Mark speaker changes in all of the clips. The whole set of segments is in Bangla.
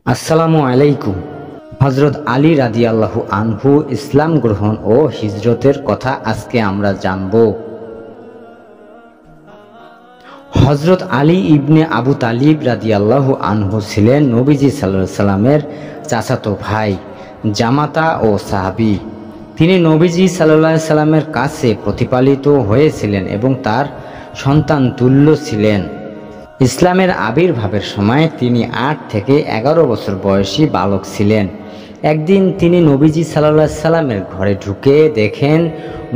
Speaker 1: আসসালামু আলাইকুম। হযরত আলী রাদিয়াল্লাহু আনহু ইসলাম গ্রহণ ও হিজরতের কথা আজকে আমরা জানব। হযরত আলী ইবনে আবু তালিব রাদিয়াল্লাহু আনহু ছিলেন নবীজি সাল্লাল্লাহু আলাইহি সাল্লামের চাচাতো ভাই, জামাতা ও সাহাবী। তিনি নবীজি সাল্লাল্লাহু আলাইহি সাল্লামের কাছে প্রতিপালিত হয়েছিলেন এবং তার সন্তান তুল্য ছিলেন। ইসলামের আবির্ভাবের সময় তিনি ৮ থেকে ১১ বছর বয়সী বালক ছিলেন। একদিন তিনি নবীজি সাল্লাল্লাহু আলাইহি সাল্লামের ঘরে ঢুকে দেখেন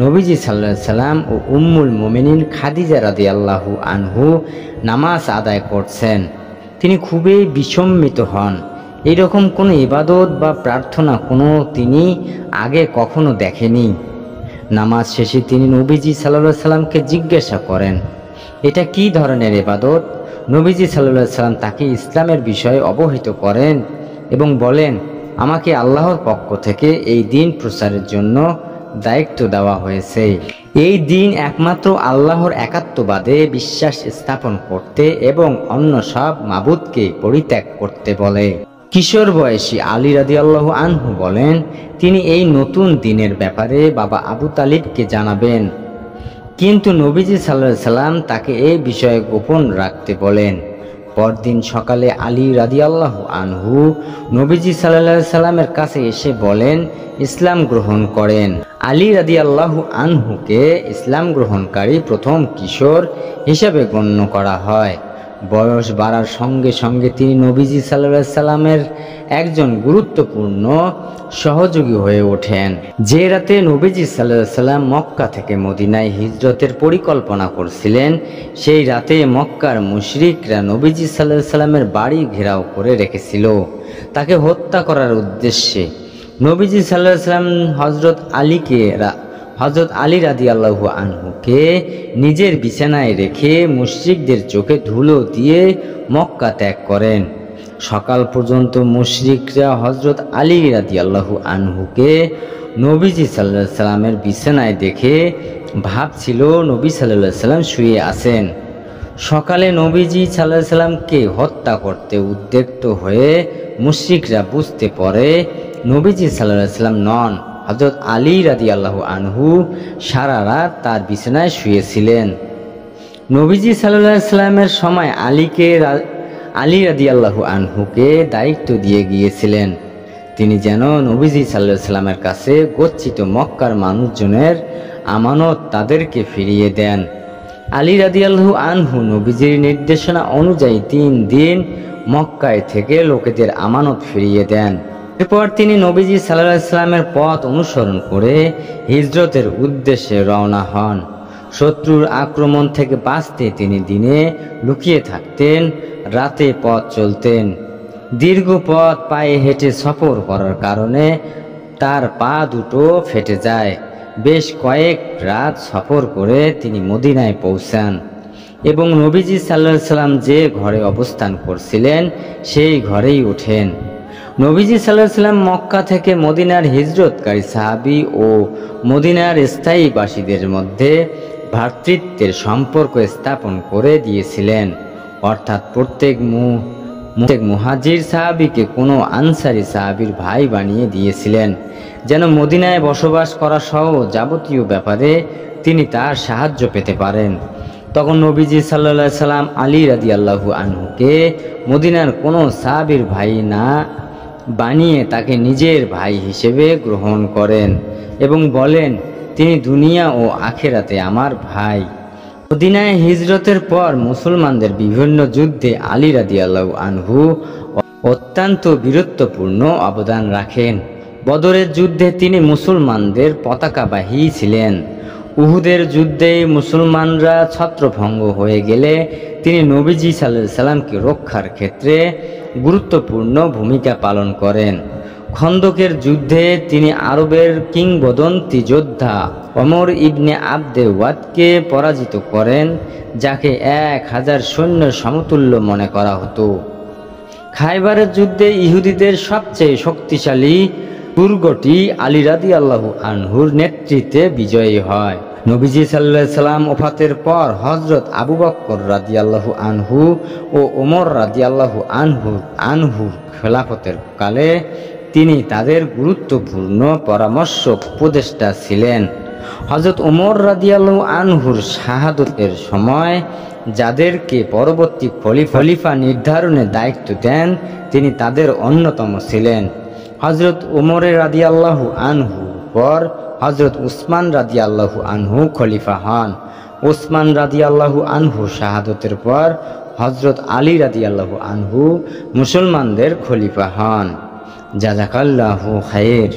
Speaker 1: নবীজি সাল্লাল্লাহু আলাইহি সাল্লাম ও উম্মুল মুমিনিন খাদিজা রাদিয়াল্লাহু আনহু নামাজ আদায় করছেন। তিনি খুবই বিস্মিত হন। এইরকম কোনো ইবাদত বা প্রার্থনা তিনি আগে কখনো দেখেনি। নামাজ শেষে তিনি নবীজি সাল্লাল্লাহু আলাইহি সাল্লামকে জিজ্ঞাসা করেন, এটা কি ধরনের ইবাদত? নবীজি সাল্লাল্লাহু আলাইহি সাল্লাম তাকে ইসলামের বিষয়ে অবহিত করেন এবং বলেন, আমাকে আল্লাহর পক্ষ থেকে এই দিন প্রচারের জন্য দায়িত্ব দেওয়া হয়েছে। এই দিন একমাত্র আল্লাহর একাত্মবাদে বিশ্বাস স্থাপন করতে এবং অন্য সব মাবুদকে পরিত্যাগ করতে বলে। কিশোর বয়সী আলী রাদিয়াল্লাহু আনহু বলেন, তিনি এই নতুন দিনের ব্যাপারে বাবা আবু তালিবকে জানাবেন, কিন্তু নবীজি সাল্লাল্লাহু আলাইহি সাল্লাম তাকে এই বিষয়ে গোপন রাখতে বলেন। পরদিন সকালে আলী রাদিয়াল্লাহু আনহু নবীজি সাল্লাল্লাহু আলাইহি সাল্লামের কাছে এসে বলেন, ইসলাম গ্রহণ করেন। আলী রাদিয়াল্লাহু আনহুকে ইসলাম গ্রহণকারী প্রথম কিশোর হিসেবে গণ্য করা হয়। বয়স বাড়ার সঙ্গে সঙ্গে তিনি নবীজি সাল্লাল্লাহু আলাইহি সাল্লামের একজন গুরুত্বপূর্ণ সহযোগী হয়ে ওঠেন। যে রাতে নবীজি সাল্লাল্লাহু আলাইহি সাল্লাম মক্কা থেকে মদিনায় হিজরতের পরিকল্পনা করছিলেন, সেই রাতে মক্কার মুশরিকরা নবীজি সাল্লাল্লাহু আলাইহি সাল্লামের বাড়ি ঘেরাও করে রেখেছিল তাকে হত্যা করার উদ্দেশ্যে। নবীজি সাল্লাল্লাহু আলাইহি সাল্লাম হযরত আলী রাদিয়াল্লাহু আনহুকে নিজের বিছানায় রেখে মুশরিকদের চোখে ধুলো দিয়ে মক্কা ত্যাগ করেন। সকাল পর্যন্ত মুশরিকরা হযরত আলী রাদিয়াল্লাহু আনহুকে নবীজি সাল্লাল্লাহু আলাইহি সাল্লামের বিছানায় দেখে ভাবছিল নবী সাল্লাল্লাহু আলাইহি সাল্লাম শুয়ে আছেন। সকালে নবীজি সাল্লাল্লাহু আলাইহি সাল্লামকে হত্যা করতে উদ্যত হয়ে মুশরিকরা বুঝতে পারে নবীজি সাল্লাল্লাহু আলাইহি সাল্লাম নন। হযরত আলী রাদিয়াল্লাহু আনহু সারা রাত তার বিছানায় শুয়েছিলেন। নবীজি সাল্লাল্লাহু আলাইহি সাল্লামের সময় আলী রাদিয়াল্লাহু আনহুকে দায়িত্ব দিয়ে গিয়েছিলেন, তিনি যেন নবীজি সাল্লাল্লাহু আলাইহি সাল্লামের কাছে গচ্ছিত মক্কার মানুষজনের আমানত তাদেরকে ফিরিয়ে দেন। আলী রাদিয়াল্লাহু আনহু নবীজির নির্দেশনা অনুযায়ী 3 দিন মক্কায় থেকে লোকেদের আমানত ফিরিয়ে দেন। এরপর তিনি নবীজি সাল্লাল্লাহু আলাইহি সাল্লামের পথ অনুসরণ করে হিজরতের উদ্দেশ্যে রওনা হন। শত্রুর আক্রমণ থেকে বাঁচতে তিনি দিনে লুকিয়ে থাকতেন, রাতে পথ চলতেন। দীর্ঘ পথ পায়ে হেঁটে সফর করার কারণে তার পা দুটো ফেটে যায়। বেশ কয়েক রাত সফর করে তিনি মদিনায় পৌঁছান এবং নবীজি সাল্লাল্লাহু আলাইহি সাল্লাম যে ঘরে অবস্থান করছিলেন সেই ঘরেই ওঠেন। নবীজি সাল্লাল্লাহু আলাইহি সাল্লাম মক্কা থেকে মদিনার হিজরতকারী সাহাবী ও মদিনার স্থায়ী বাসীদের মধ্যে ভ্রাতৃত্বের সম্পর্ক স্থাপন করে দিয়েছিলেন, অর্থাৎ প্রত্যেক মুহাজির সাহাবীকে কোনো আনসারী সাহাবীর ভাই বানিয়ে দিয়েছিলেন, যেন মদিনায় বসবাস করা সহ যাবতীয় ব্যাপারে তিনি তার সাহায্য পেতে পারেন। তখন নবীজি সাল্লাল্লাহু আলাইহি সাল্লাম আলী রাদিয়াল্লাহু আনহুকে মদিনার কোনো সাহাবীর ভাই না বানিয়ে তাকে নিজের ভাই হিসেবে গ্রহণ করেন এবং বলেন, তিনি দুনিয়া ও আখিরাতে আমার ভাই। মদিনায় হিজরতের পর মুসলমানদের বিভিন্ন যুদ্ধে আলী রাদিয়াল্লাহু আনহু অত্যন্ত বীরত্বপূর্ণ অবদান রাখেন। বদরের যুদ্ধে তিনি মুসলমানদের পতাকাবাহী ছিলেন। উহুদের যুদ্ধে মুসলমানরা ছত্রভঙ্গ হয়ে গেলে তিনি নবীজি সাল্লাল্লাহু আলাইহি সাল্লামকে রক্ষার ক্ষেত্রে গুরুত্বপূর্ণ ভূমিকা পালন করেন। খন্দকের যুদ্ধে তিনি আরবের কিংবদন্তি যোদ্ধা ওমর ইবনে আবদে ওয়াদকে পরাজিত করেন, যাকে 1000 সৈন্যের সমতুল্য মনে করা হতো। খায়বারের যুদ্ধে ইহুদিদের সবচেয়ে শক্তিশালী দুর্গটি আলী রাদিয়াল্লাহু আনহুর নেতৃত্বে বিজয়ী হয়। নবীজি সাল্লাল্লাহু আলাইহি সাল্লাম ওফাতের পর হযরত আবু বকর রাদিয়াল্লাহু আনহু ও ওমর রাদিয়াল্লাহু আনহু খেলাফতের কালে তিনি তাদের গুরুত্বপূর্ণ পরামর্শক উপদেষ্টা ছিলেন। হযরত ওমর রাদিয়াল্লাহু আনহুর শাহাদতের সময় যাদেরকে পরবর্তী খলিফা নির্ধারণের দায়িত্ব দেন তিনি তাদের অন্যতম ছিলেন। হযরত ওমর রাদিয়াল্লাহু আনহু পর হযরত উসমান রাদিয়াল্লাহু আনহু খলিফা হন। উসমান রাদিয়াল্লাহু আনহু শাহাদতের পর হযরত আলী রাদিয়াল্লাহু আনহু মুসলমানদের খলিফা হন। জাযাকাল্লাহু খায়র।